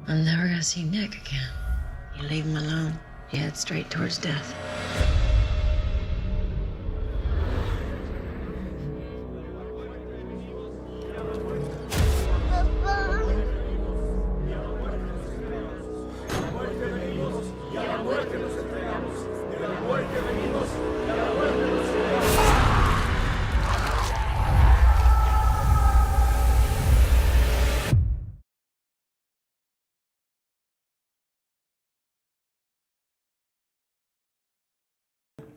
I'm never gonna see Nick again. You leave him alone, you head straight towards death.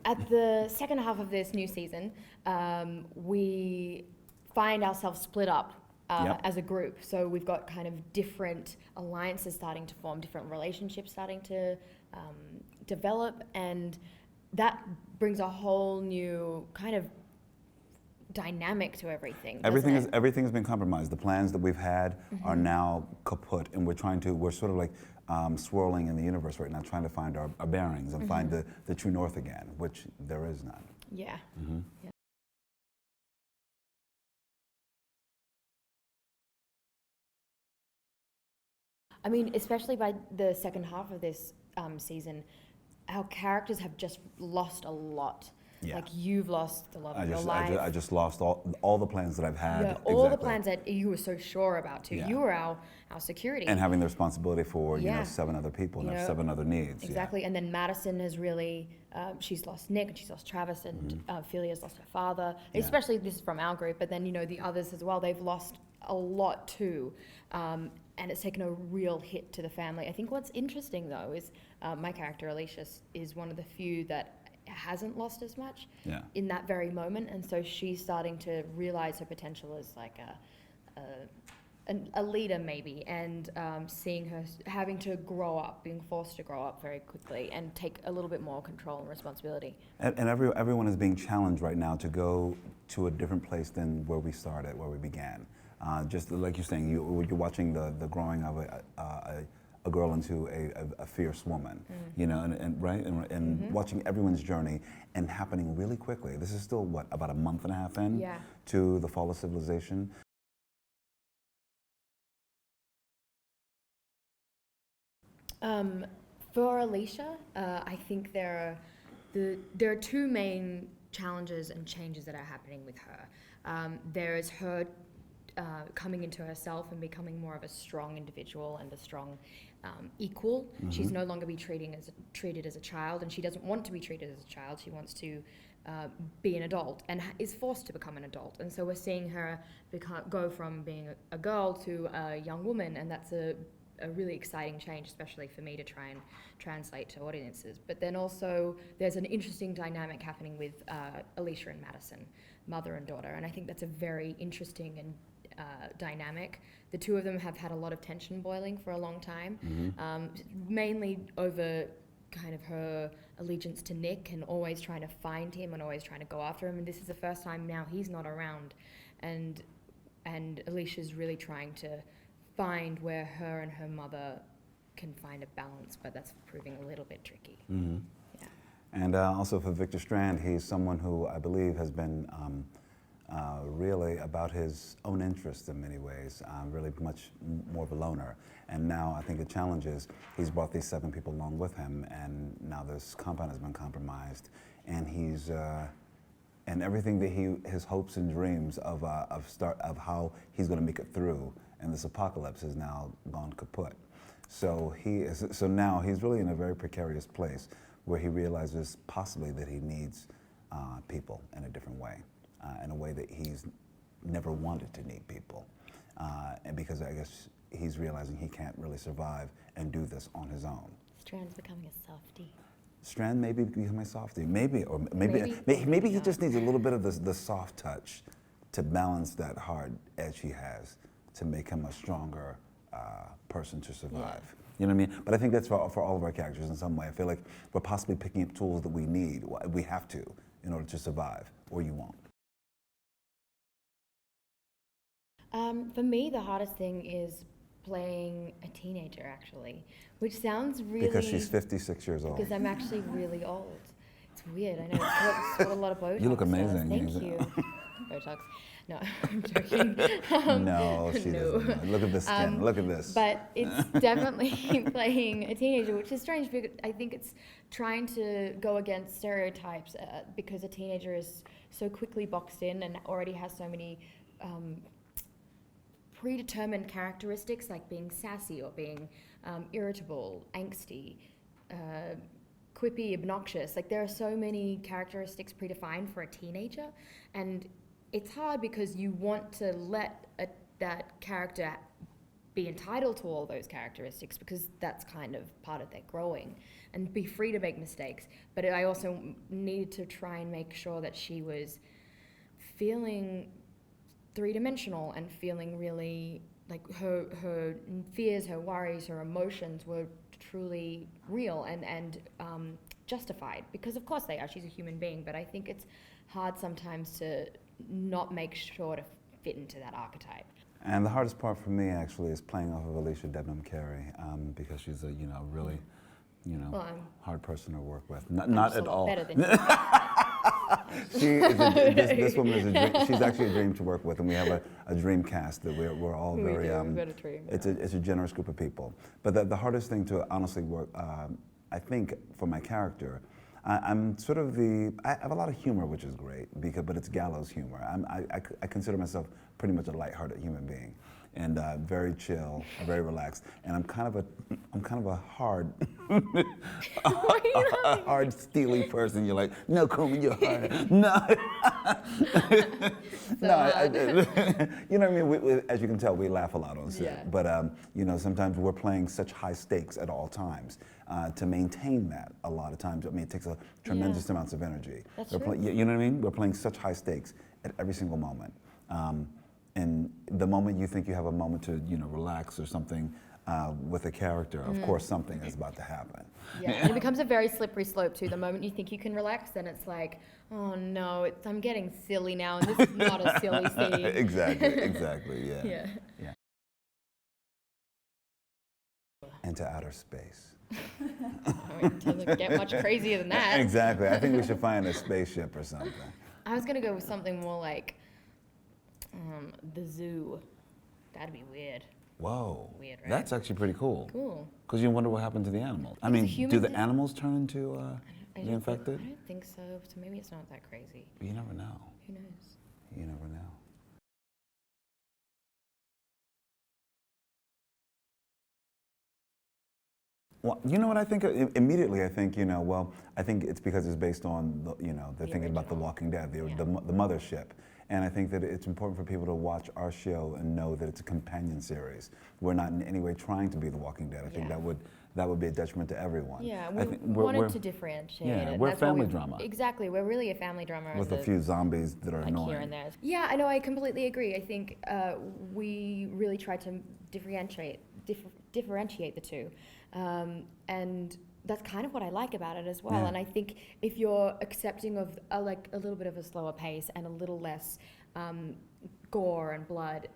At the second half of this new season, we find ourselves split up as a group. So we've got kind of different alliances starting to form, different relationships starting to develop, and that brings a whole new kind of dynamic to everything. Everything's been compromised. The plans that we've had are now kaput, and we're sort of like swirling in the universe right now, trying to find our bearings and find the true north again, which there is none. Yeah. Yeah. I mean, especially by the second half of this season, our characters have just lost a lot. Yeah. Like, you've lost the love of your life. I just lost all the plans that I've had. Yeah, all the plans that you were so sure about too. Yeah. You were our security. And having the responsibility for, 7 other people and have 7 other needs. Exactly. Yeah. And then Madison has really, she's lost Nick and she's lost Travis, and Philia's lost her father. Yeah. Especially, this is from our group, but then, the others as well, they've lost a lot too. And it's taken a real hit to the family. I think what's interesting though is my character, Alycia, is one of the few that hasn't lost as much in that very moment, and so she's starting to realize her potential as like a leader maybe, and seeing her having to grow up, being forced to grow up very quickly and take a little bit more control and responsibility. And everyone is being challenged right now to go to a different place than where we started, where we began. Just like you're saying, you're watching the growing of a girl into a fierce woman, and watching everyone's journey and happening really quickly. This is still, about a month and a half in to the fall of civilization. For Alycia, I think there are 2 main challenges and changes that are happening with her. There is her coming into herself and becoming more of a strong individual and a strong equal. She's no longer treated as a child, and she doesn't want to be treated as a child. She wants to be an adult and is forced to become an adult. And so we're seeing her go from being a girl to a young woman, and that's a really exciting change, especially for me to try and translate to audiences. But then also there's an interesting dynamic happening with Alycia and Madison, mother and daughter, and I think that's a very interesting and dynamic. The 2 of them have had a lot of tension boiling for a long time, mainly over kind of her allegiance to Nick and always trying to find him and always trying to go after him. And this is the first time now he's not around, and Alicia's really trying to find where her and her mother can find a balance, but that's proving a little bit tricky. Yeah. And also for Victor Strand, he's someone who I believe has been really about his own interests in many ways, really much more of a loner. And now I think the challenge is he's brought these 7 people along with him, and now this compound has been compromised, and he's and everything that his hopes and dreams of how he's going to make it through in this apocalypse has now gone kaput. So now he's really in a very precarious place where he realizes possibly that he needs people in a different way. In a way that he's never wanted to need people. And because I guess he's realizing he can't really survive and do this on his own. Strand's becoming a softie. Strand may be becoming a softie, maybe he just needs a little bit of the soft touch to balance that hard edge he has to make him a stronger person to survive. Yeah. You know what I mean? But I think that's for all of our characters in some way. I feel like we're possibly picking up tools that we need, we have to, in order to survive, or you won't. For me, the hardest thing is playing a teenager, actually, which sounds really... Because she's 56 years old. Because I'm actually really old. It's weird, I know. It's got a lot of Botox. You look amazing. Thank you. Botox. No, I'm joking. No, she doesn't. Look at the skin. Look at this. But it's definitely playing a teenager, which is strange because I think it's trying to go against stereotypes because a teenager is so quickly boxed in and already has so many predetermined characteristics like being sassy or being irritable, angsty, quippy, obnoxious. Like there are so many characteristics predefined for a teenager, and it's hard because you want to let that character be entitled to all those characteristics because that's kind of part of their growing and be free to make mistakes. But I also needed to try and make sure that she was feeling three-dimensional and feeling really like her fears, her worries, her emotions were truly real and justified, because of course they are. She's a human being, but I think it's hard sometimes to not make sure to fit into that archetype. And the hardest part for me actually is playing off of Alycia Debnam-Carey because she's a really hard person to work with. Not at all. Better than this woman is a dream. She's actually a dream to work with, and we have a dream cast that we're all very. We've got a dream. It's a generous group of people. But the hardest thing to honestly work, I think, for my character, I'm sort of I have a lot of humor, which is great but it's gallows humor. I consider myself pretty much a lighthearted human being, and very chill, very relaxed. And I'm kind of a hard, a hard, steely person. You're like, no, Colman, you're hard. No, you know what I mean. As you can tell, we laugh a lot on set. Yeah. But sometimes we're playing such high stakes at all times. To maintain that, a lot of times, I mean, it takes a tremendous amounts of energy. That's true. You know what I mean? We're playing such high stakes at every single moment. And the moment you think you have a moment to, relax or something with a character, of course something is about to happen. Yeah, and it becomes a very slippery slope too. The moment you think you can relax, then it's like, oh no, I'm getting silly now, and this is not a silly scene. Exactly, yeah. Yeah. Into outer space. It doesn't get much crazier than that. Exactly. I think we should find a spaceship or something. I was gonna go with something more like the zoo. That'd be weird. Whoa. Weird, right? That's actually pretty cool. Cool. Because you wonder what happened to the animals. I mean, do the animals turn into the infected? I don't think so. So maybe it's not that crazy. You never know. Who knows? You never know. Well, you know what I think? Immediately, I think, I think it's because it's based on, they're thinking about The Walking Dead, the mothership. And I think that it's important for people to watch our show and know that it's a companion series. We're not in any way trying to be The Walking Dead. I think that would be a detriment to everyone. Yeah, we wanted to differentiate it. Yeah, we're a family drama. Exactly, we're really a family drama. With a few zombies that are like annoying. Here and there. Yeah, I know, I completely agree. I think we really tried to differentiate the two. And that's kind of what I like about it as well. Yeah. And I think if you're accepting of a little bit of a slower pace and a little less gore and blood,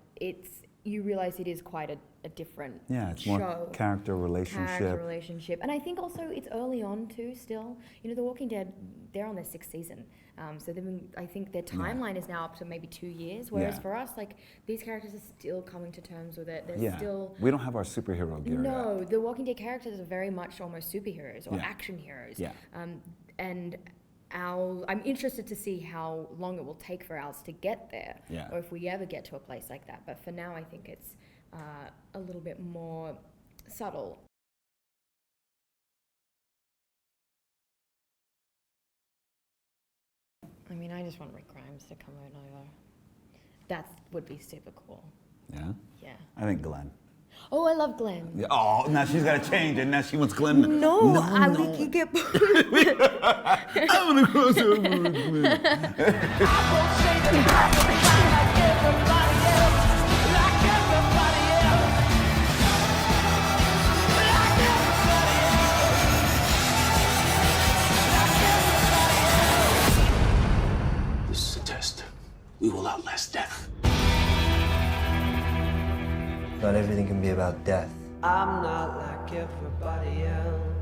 you realize it is quite a different it's show. more character relationship. And I think also it's early on too still. The Walking Dead, they're on their 6th season. So I think their timeline is now up to maybe 2 years, whereas for us, these characters are still coming to terms with it. They're still... We don't have our superhero gear No, yet. the Walking Dead characters are very much almost superheroes or action heroes. Yeah. And I'm interested to see how long it will take for ours to get there, or if we ever get to a place like that. But for now, I think it's a little bit more subtle. I mean, I just want Rick Grimes to come out over. That would be super cool. Yeah? Yeah. I think Glenn. Oh, I love Glenn. Yeah. Oh, now she's got to change it. Now she wants Glenn. No, I think you get both. I want to cross over with Glenn. This is a test. We will outlast death. Not everything can be about death. I'm not like everybody else.